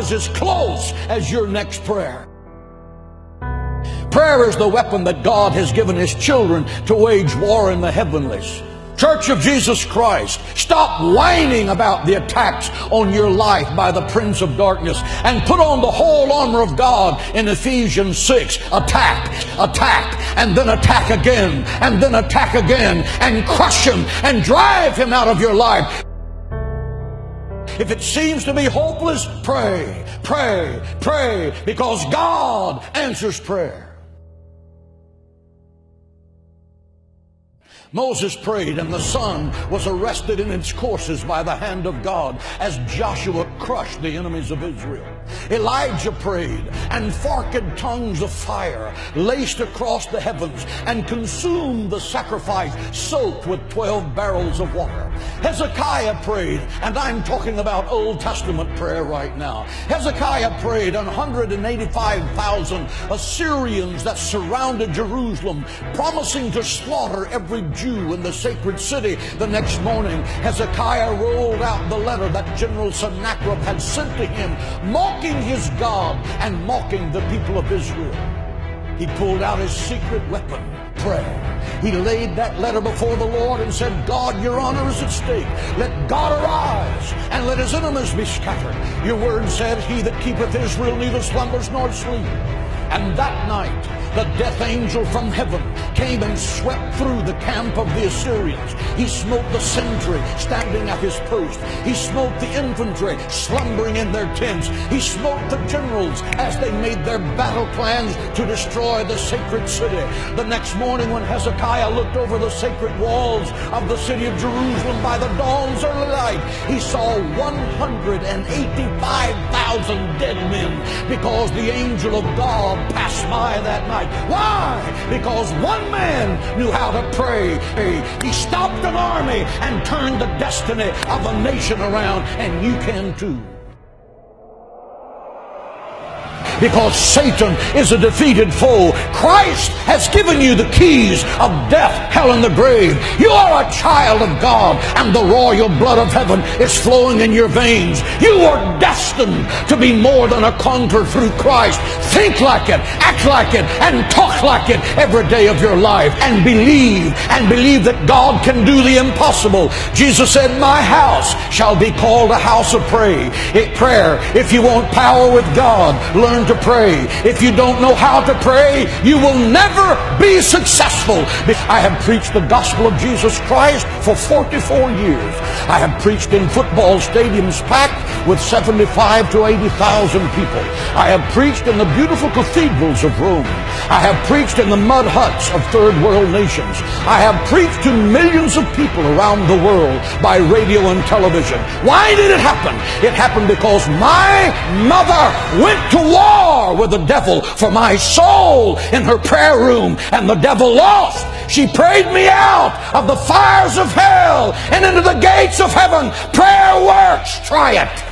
is as close as your next prayer. Prayer is the weapon that God has given His children to wage war in the heavenlies. Church of Jesus Christ, stop whining about the attacks on your life by the prince of darkness and put on the whole armor of God in Ephesians 6. Attack, attack, and then attack again, and then attack again, and crush him and drive him out of your life. If it seems to be hopeless, pray, pray, pray, because God answers prayer. Moses prayed, and the sun was arrested in its courses by the hand of God as Joshua crushed the enemies of Israel. Elijah prayed, and forked tongues of fire laced across the heavens and consumed the sacrifice soaked with 12 barrels of water. Hezekiah prayed, and I'm talking about Old Testament prayer right now. Hezekiah prayed, and 185,000 Assyrians that surrounded Jerusalem, promising to slaughter every Jew in the sacred city. The next morning, Hezekiah rolled out the letter that General Sennacherib had sent to him, mocking his God and mocking the people of Israel. He pulled out his secret weapon, prayer. He laid that letter before the Lord and said, God, your honor is at stake. Let God arise and let his enemies be scattered. Your word said, he that keepeth Israel neither slumbers nor sleep. And that night, the death angel from heaven came and swept through the camp of the Assyrians. He smote the sentry standing at his post. He smote the infantry slumbering in their tents. He smote the generals as they made their battle plans to destroy the sacred city. The next morning, when Hezekiah looked over the sacred walls of the city of Jerusalem by the dawn's early light, he saw 185,000 dead men, because the angel of God passed by that night. Why? Because one man knew how to pray. He stopped an army and turned the destiny of a nation around, and you can too. Because Satan is a defeated foe. Christ has given you the keys of death, hell, and the grave. You are a child of God, and the royal blood of heaven is flowing in your veins. You are destined to be more than a conqueror through Christ. Think like it, act like it, and talk like it every day of your life. And believe that God can do the impossible. Jesus said, my house shall be called a house of prayer. If you want power with God, learn to pray. If you don't know how to pray, you will never be successful. I have preached the gospel of Jesus Christ for 44 years. I have preached in football stadiums packed with 75 to 80,000 people. I have preached in the beautiful cathedrals of Rome. I have preached in the mud huts of third world nations. I have preached to millions of people around the world by radio and television. Why did it happen? It happened because my mother went to war with the devil for my soul in her prayer room, and the devil lost. She prayed me out of the fires of hell and into the gates of heaven. Prayer works. Try it.